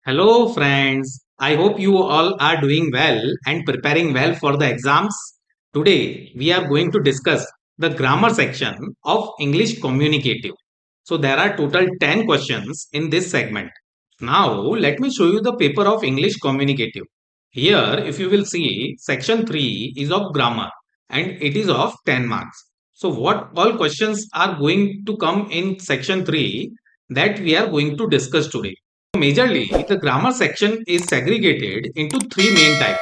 Hello, friends. I hope you all are doing well and preparing well for the exams. Today, we are going to discuss the grammar section of English Communicative. So, there are total 10 questions in this segment. Now, let me show you the paper of English Communicative. Here, if you will see, section 3 is of grammar and it is of 10 marks. So, what all questions are going to come in section 3 that we are going to discuss today? Majorly, the grammar section is segregated into three main types.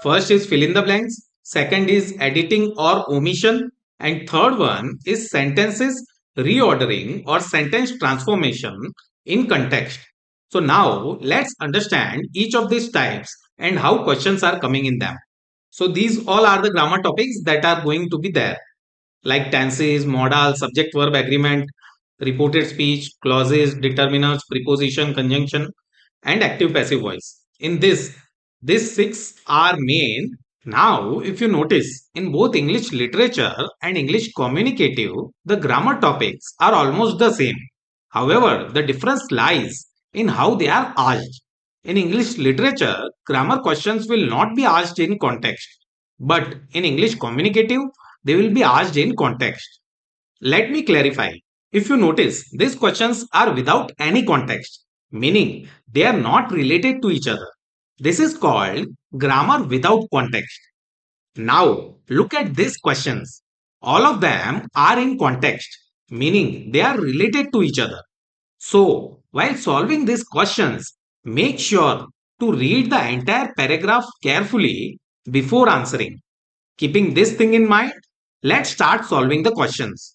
First is fill in the blanks, second is editing or omission, and third one is sentences reordering or sentence transformation in context. So now let's understand each of these types and how questions are coming in them. So these all are the grammar topics that are going to be there, like tenses, modal, subject verb agreement, reported speech, clauses, determiners, preposition, conjunction, and active passive voice. In this, these six are main. Now, if you notice, in both English literature and English communicative, the grammar topics are almost the same. However, the difference lies in how they are asked. In English literature, grammar questions will not be asked in context, but in English communicative, they will be asked in context. Let me clarify. If you notice, these questions are without any context, meaning they are not related to each other. This is called grammar without context. Now, look at these questions. All of them are in context, meaning they are related to each other. So, while solving these questions, make sure to read the entire paragraph carefully before answering. Keeping this thing in mind, let's start solving the questions.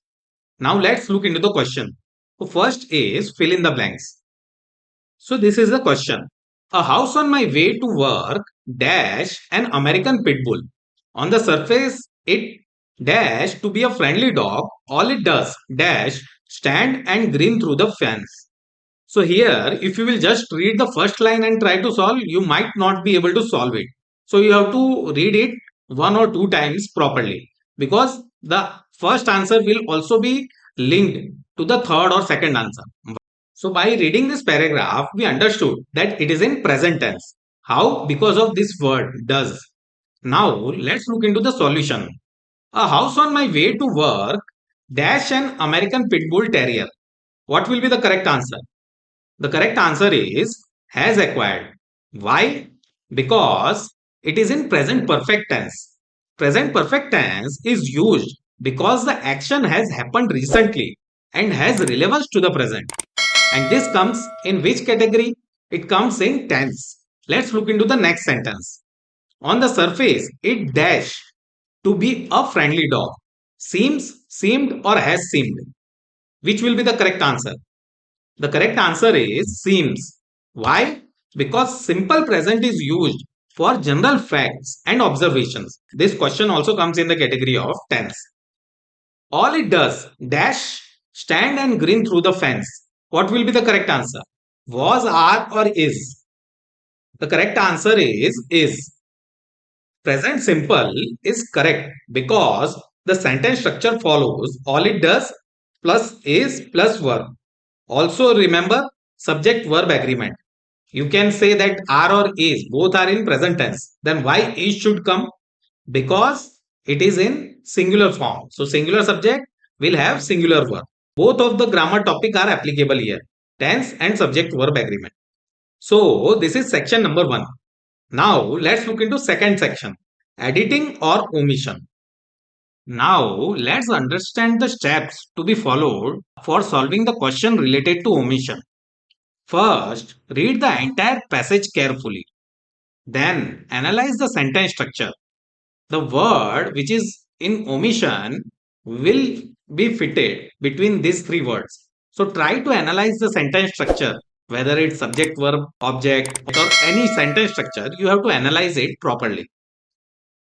Now let's look into the question. So first is fill in the blanks. So this is the question. A house on my way to work dash an American pit bull. On the surface it dash to be a friendly dog. All it does dash stand and grin through the fence. So here if you will just read the first line and try to solve, you might not be able to solve it. So you have to read it one or two times properly, because the first answer will also be linked to the third or second answer. So by reading this paragraph, we understood that it is in present tense. How? Because of this word does. Now let's look into the solution. A house on my way to work dash an American pit bull terrier. What will be the correct answer? The correct answer is has acquired. Why? Because it is in present perfect tense. Present perfect tense is used because the action has happened recently and has relevance to the present. And this comes in which category? It comes in tense. Let's look into the next sentence. On the surface, it dash to be a friendly dog. Seems, seemed, or has seemed. Which will be the correct answer? The correct answer is seems. Why? Because simple present is used for general facts and observations. This question also comes in the category of tense. All it does dash stand and grin through the fence. What will be the correct answer? Was, are, or is? The correct answer is. Present simple is correct because the sentence structure follows all it does plus is plus verb. Also remember subject verb agreement. You can say that are or is both are in present tense. Then why is should come? Because it is in singular form. So singular subject will have singular verb. Both of the grammar topic are applicable here. Tense and subject verb agreement. So this is section number 1. Now let's look into second section. Editing or omission. Now let's understand the steps to be followed for solving the question related to omission. First, read the entire passage carefully. Then, analyze the sentence structure. The word which is in omission will be fitted between these three words. So, try to analyze the sentence structure, whether it's subject, verb, object, or any sentence structure, you have to analyze it properly.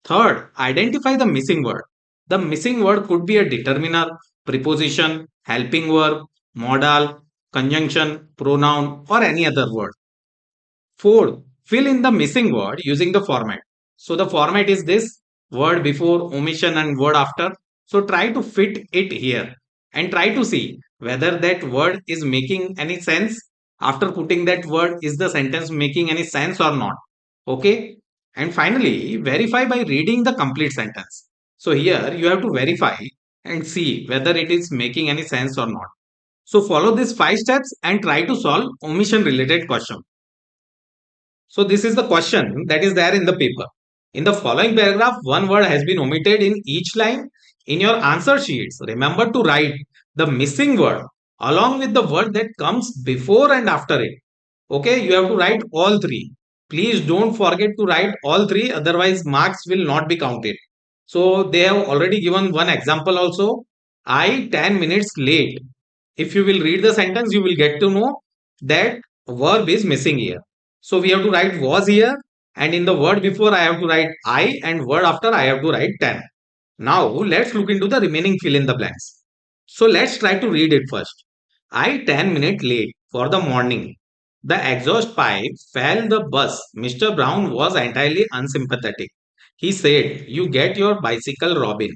Third, identify the missing word. The missing word could be a determiner, preposition, helping verb, modal, conjunction, pronoun, or any other word. Fourth, fill in the missing word using the format. So the format is this: word before, omission, and word after. So try to fit it here and try to see whether that word is making any sense After putting that word, is the sentence making any sense or not? Okay. And finally, verify by reading the complete sentence. So here you have to verify and see whether it is making any sense or not. So follow these 5 steps and try to solve omission related question. So this is the question that is there in the paper. In the following paragraph, one word has been omitted in each line. In your answer sheets, remember to write the missing word along with the word that comes before and after it. Okay, you have to write all three. Please don't forget to write all three, otherwise marks will not be counted. So they have already given one example also. I 10 minutes late. If you will read the sentence, you will get to know that verb is missing here. So we have to write was here, and in the word before I have to write I, and word after I have to write 10. Now let's look into the remaining fill in the blanks. So let's try to read it first. I 10 minutes late for the morning. The exhaust pipe fell the bus. Mr. Brown was entirely unsympathetic. He said, "You get your bicycle, Robin."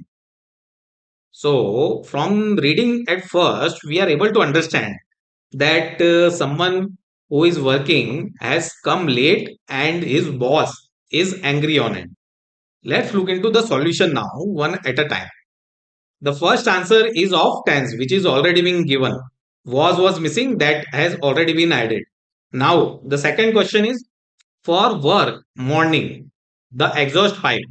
So from reading at first, we are able to understand that someone who is working has come late and his boss is angry on it. Let's look into the solution now, one at a time. The first answer is of tense, which is already been given. Was missing, that has already been added. Now, the second question is for work, morning, the exhaust pipe.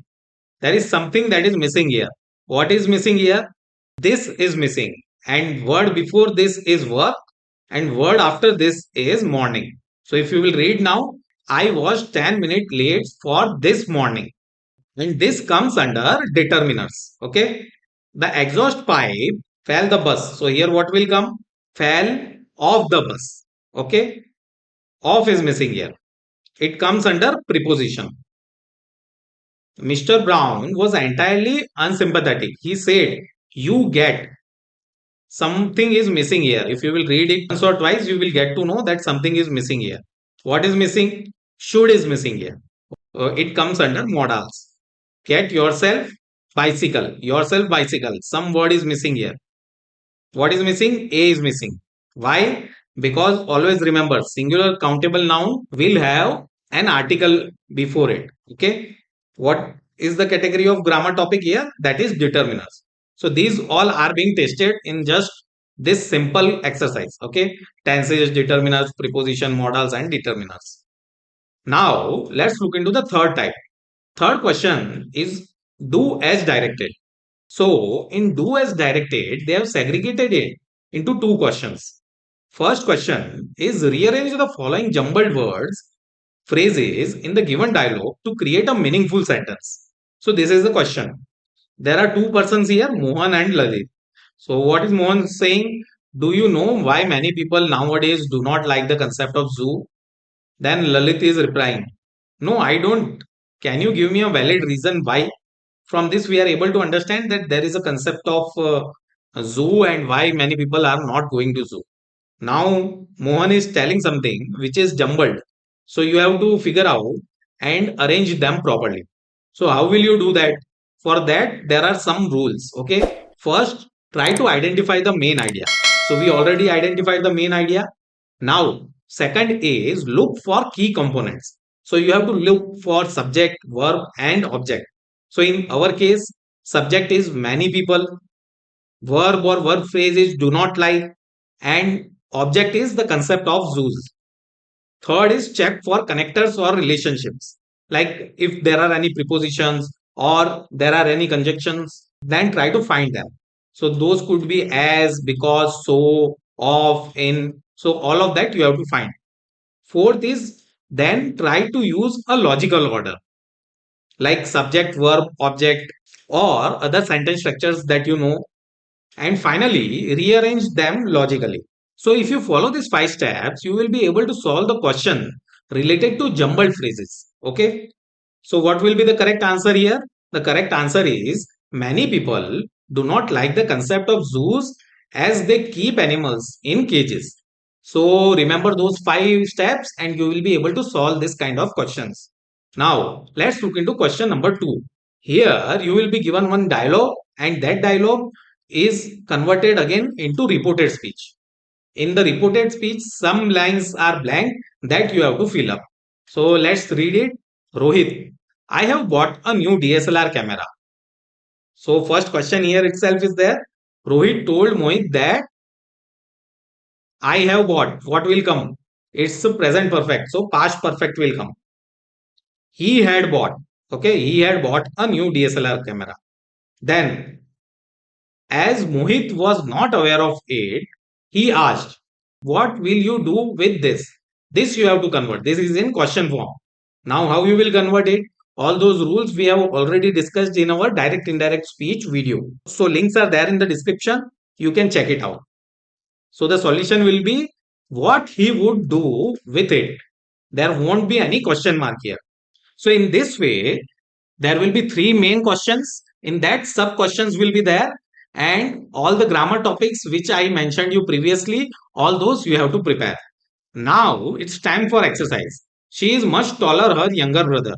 There is something that is missing here. What is missing here? This is missing. And word before this is work, and word after this is morning. So if you will read now, I was 10 minutes late for this morning. And this comes under determiners. Okay. The exhaust pipe fell the bus. So here what will come? Fell off the bus. Okay. Off is missing here. It comes under preposition. Mr. Brown was entirely unsympathetic. He said, "You get." Something is missing here. If you will read it once or twice, you will get to know that something is missing here. What is missing? Should is missing here. It comes under modals. Get yourself bicycle. Yourself bicycle. Some word is missing here. What is missing? A is missing. Why? Because always remember, singular countable noun will have an article before it. Okay. What is the category of grammar topic here? That is determiners. So these all are being tested in just this simple exercise. Okay. Tenses, determiners, preposition, modals, and determiners. Now let's look into the third type. Third question is do as directed. So in do as directed, they have segregated it into two questions. First question is rearrange the following jumbled words, phrases in the given dialogue to create a meaningful sentence. So this is the question. There are two persons here, Mohan and Lalit. So what is Mohan saying? Do you know why many people nowadays do not like the concept of zoo? Then Lalit is replying, "No, I don't. Can you give me a valid reason why?" From this, we are able to understand that there is a concept of a zoo and why many people are not going to zoo. Now, Mohan is telling something which is jumbled. So you have to figure out and arrange them properly. So how will you do that? For that, there are some rules. Okay. First, try to identify the main idea. So we already identified the main idea. Now, second is look for key components. So you have to look for subject, verb, and object. So in our case, subject is many people, verb or verb phrase is do not like, and object is the concept of zoos. Third is check for connectors or relationships. Like if there are any prepositions or there are any conjunctions, then try to find them. So those could be as, because, so, of, in. So all of that you have to find. Fourth is then try to use a logical order like subject, verb, object, or other sentence structures that you know, and finally rearrange them logically. So if you follow these 5 steps, you will be able to solve the question related to jumbled phrases. Okay. So what will be the correct answer here? The correct answer is many people do not like the concept of zoos as they keep animals in cages. So remember those 5 steps and you will be able to solve this kind of questions. Now let's look into question number 2. Here you will be given one dialogue and that dialogue is converted again into reported speech. In the reported speech, some lines are blank that you have to fill up. So let's read it. Rohit, I have bought a new DSLR camera. So first question here itself is there. Rohit told Mohit that I have bought. What will come? It's a present perfect. So past perfect will come. He had bought. Okay, he had bought a new DSLR camera. Then, as Mohit was not aware of it, he asked, what will you do with this? This you have to convert. This is in question form. Now, how you will convert it? All those rules we have already discussed in our direct indirect speech video. So, links are there in the description. You can check it out. So, the solution will be what he would do with it. There won't be any question mark here. So, in this way, there will be three main questions. In that, sub questions will be there, and all the grammar topics which I mentioned you previously, all those you have to prepare. Now it's time for exercise. She is much taller her younger brother.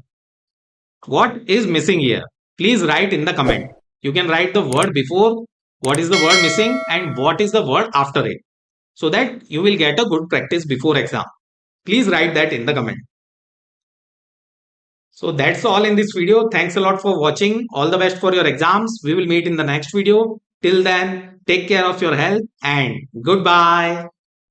What is missing here? Please write in the comment. You can write the word before, what is the word missing, and what is the word after it, so that you will get a good practice before exam. Please write that in the comment. So that's all in this video. Thanks a lot for watching. All the best for your exams. We will meet in the next video. Till then, take care of your health and goodbye.